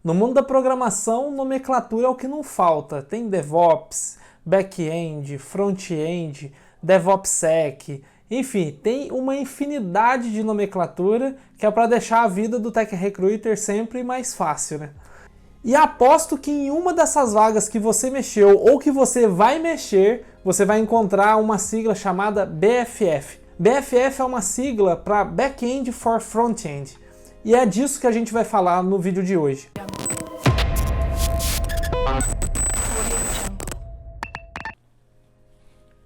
No mundo da programação, nomenclatura é o que não falta. Tem DevOps, Back-end, Front-end, DevOpsSec, enfim, tem uma infinidade de nomenclatura que é para deixar a vida do Tech Recruiter sempre mais fácil, né? E aposto que em uma dessas vagas que você mexeu ou que você vai mexer, você vai encontrar uma sigla chamada BFF. BFF é uma sigla para Back-end for Front-end. E é disso que a gente vai falar no vídeo de hoje.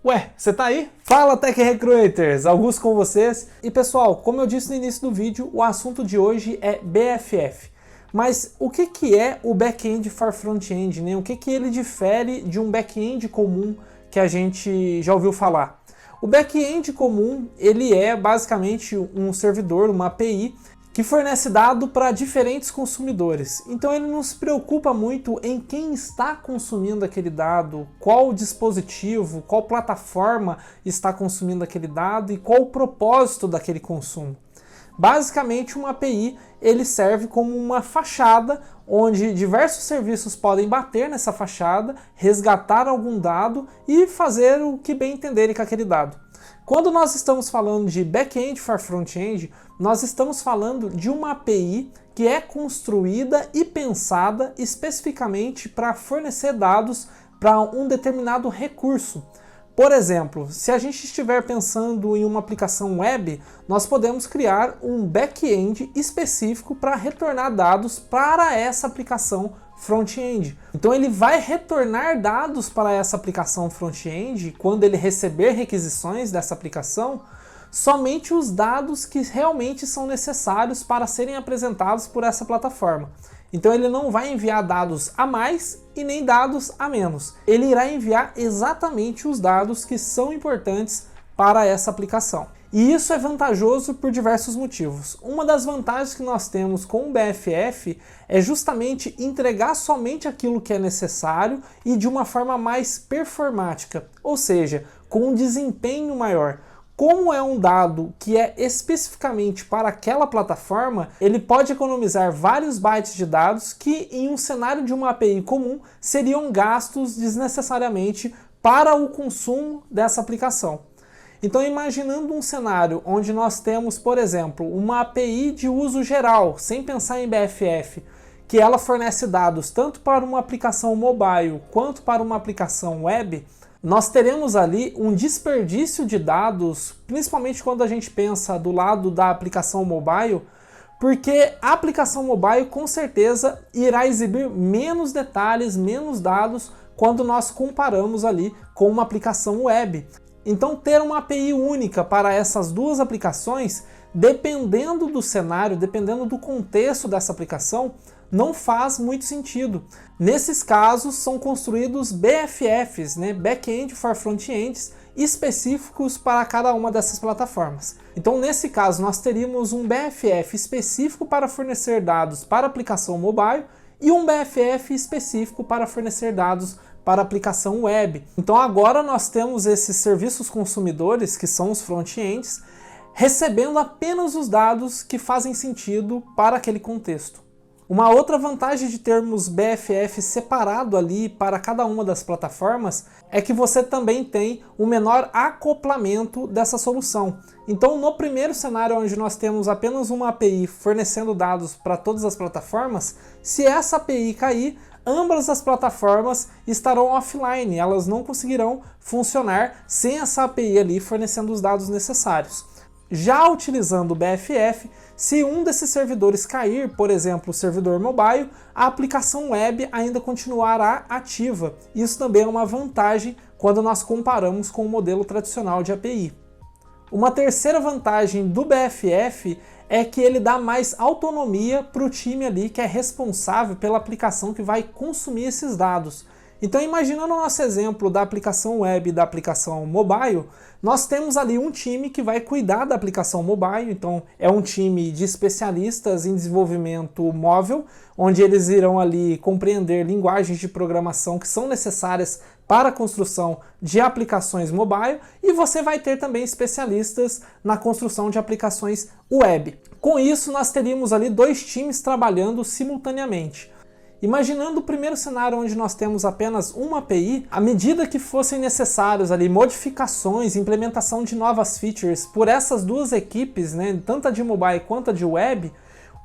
Ué, você tá aí? Fala Tech Recruiters, Augusto com vocês. E pessoal, como eu disse no início do vídeo, o assunto de hoje é BFF. Mas o que é o Back-end for Front-end, né? O que ele difere de um Back-end comum que a gente já ouviu falar? O Back-end comum, ele é basicamente um servidor, uma API, que fornece dado para diferentes consumidores. Então ele não se preocupa muito em quem está consumindo aquele dado, qual dispositivo, qual plataforma está consumindo aquele dado e qual o propósito daquele consumo. Basicamente, uma API ele serve como uma fachada onde diversos serviços podem bater nessa fachada, resgatar algum dado e fazer o que bem entenderem com aquele dado. Quando nós estamos falando de Back-end for Front-end, nós estamos falando de uma API que é construída e pensada especificamente para fornecer dados para um determinado recurso. Por exemplo, se a gente estiver pensando em uma aplicação web, nós podemos criar um back-end específico para retornar dados para essa aplicação front-end. Então ele vai retornar dados para essa aplicação front-end quando ele receber requisições dessa aplicação, somente os dados que realmente são necessários para serem apresentados por essa plataforma. Então ele não vai enviar dados a mais e nem dados a menos. Ele irá enviar exatamente os dados que são importantes para essa aplicação. E isso é vantajoso por diversos motivos. Uma das vantagens que nós temos com o BFF é justamente entregar somente aquilo que é necessário e de uma forma mais performática, ou seja, com um desempenho maior. Como é um dado que é especificamente para aquela plataforma, ele pode economizar vários bytes de dados que em um cenário de uma API comum seriam gastos desnecessariamente para o consumo dessa aplicação. Então, imaginando um cenário onde nós temos, por exemplo, uma API de uso geral, sem pensar em BFF, que ela fornece dados tanto para uma aplicação mobile quanto para uma aplicação web, nós teremos ali um desperdício de dados, principalmente quando a gente pensa do lado da aplicação mobile, porque a aplicação mobile com certeza irá exibir menos detalhes, menos dados quando nós comparamos ali com uma aplicação web. Então ter uma API única para essas duas aplicações, dependendo do cenário, dependendo do contexto dessa aplicação, não faz muito sentido. Nesses casos são construídos BFFs, né, Back-end for Front-ends, específicos para cada uma dessas plataformas. Então nesse caso nós teríamos um BFF específico para fornecer dados para a aplicação mobile e um BFF específico para fornecer dados para a aplicação web. Então agora nós temos esses serviços consumidores, que são os front-ends, recebendo apenas os dados que fazem sentido para aquele contexto. Uma outra vantagem de termos BFF separado ali para cada uma das plataformas é que você também tem um menor acoplamento dessa solução. Então, no primeiro cenário onde nós temos apenas uma API fornecendo dados para todas as plataformas, se essa API cair, ambas as plataformas estarão offline, elas não conseguirão funcionar sem essa API ali fornecendo os dados necessários. Já utilizando o BFF, se um desses servidores cair, por exemplo, o servidor mobile, a aplicação web ainda continuará ativa. Isso também é uma vantagem quando nós comparamos com o modelo tradicional de API. Uma terceira vantagem do BFF é que ele dá mais autonomia para o time ali que é responsável pela aplicação que vai consumir esses dados. Então, imaginando o nosso exemplo da aplicação web e da aplicação mobile, nós temos ali um time que vai cuidar da aplicação mobile, então é um time de especialistas em desenvolvimento móvel, onde eles irão ali compreender linguagens de programação que são necessárias para a construção de aplicações mobile, e você vai ter também especialistas na construção de aplicações web. Com isso, nós teríamos ali dois times trabalhando simultaneamente. Imaginando o primeiro cenário onde nós temos apenas uma API, à medida que fossem necessários ali modificações, implementação de novas features por essas duas equipes, né, tanto a de mobile quanto a de web,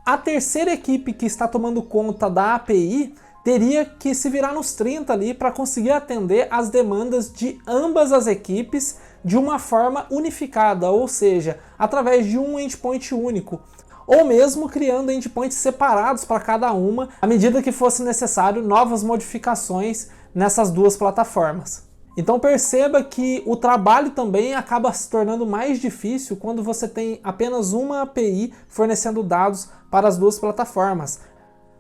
a terceira equipe que está tomando conta da API teria que se virar nos 30 ali para conseguir atender as demandas de ambas as equipes de uma forma unificada, ou seja, através de um endpoint único, ou mesmo criando endpoints separados para cada uma, à medida que fosse necessário novas modificações nessas duas plataformas. Então perceba que o trabalho também acaba se tornando mais difícil quando você tem apenas uma API fornecendo dados para as duas plataformas.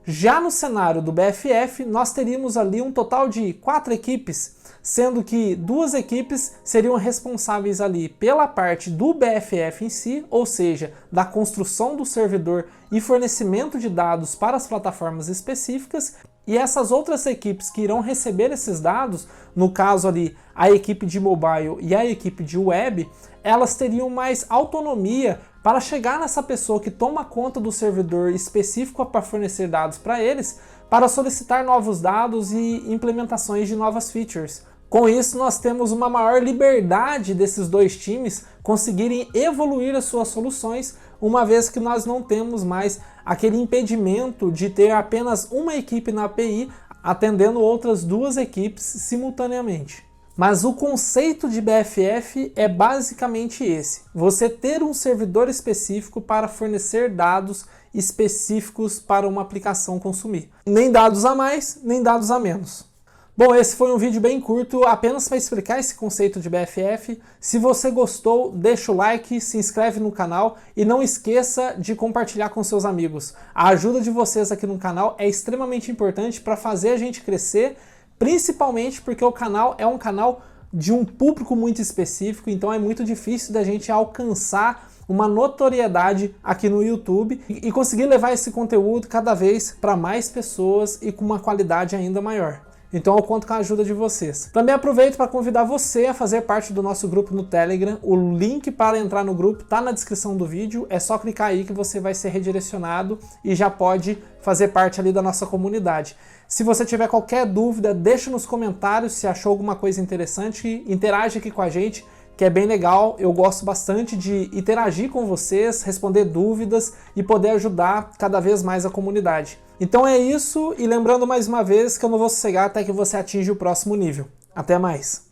Já no cenário do BFF, nós teríamos ali um total de 4 equipes, sendo que 2 equipes seriam responsáveis ali pela parte do BFF em si, ou seja, da construção do servidor e fornecimento de dados para as plataformas específicas, e essas outras equipes que irão receber esses dados, no caso ali a equipe de mobile e a equipe de web, elas teriam mais autonomia para chegar nessa pessoa que toma conta do servidor específico para fornecer dados para eles, para solicitar novos dados e implementações de novas features. Com isso, nós temos uma maior liberdade desses dois times conseguirem evoluir as suas soluções, uma vez que nós não temos mais aquele impedimento de ter apenas uma equipe na API atendendo outras 2 equipes simultaneamente. Mas o conceito de BFF é basicamente esse: você ter um servidor específico para fornecer dados específicos para uma aplicação consumir. Nem dados a mais, nem dados a menos. Bom, esse foi um vídeo bem curto, apenas para explicar esse conceito de BFF. Se você gostou, deixa o like, se inscreve no canal e não esqueça de compartilhar com seus amigos. A ajuda de vocês aqui no canal é extremamente importante para fazer a gente crescer, principalmente porque o canal é um canal de um público muito específico, então é muito difícil da gente alcançar uma notoriedade aqui no YouTube e conseguir levar esse conteúdo cada vez para mais pessoas e com uma qualidade ainda maior. Então eu conto com a ajuda de vocês. Também aproveito para convidar você a fazer parte do nosso grupo no Telegram. O link para entrar no grupo está na descrição do vídeo. É só clicar aí que você vai ser redirecionado e já pode fazer parte ali da nossa comunidade. Se você tiver qualquer dúvida, deixa nos comentários se achou alguma coisa interessante. Interage aqui com a gente, que é bem legal. Eu gosto bastante de interagir com vocês, responder dúvidas e poder ajudar cada vez mais a comunidade. Então é isso, e lembrando mais uma vez que eu não vou sossegar até que você atinja o próximo nível. Até mais!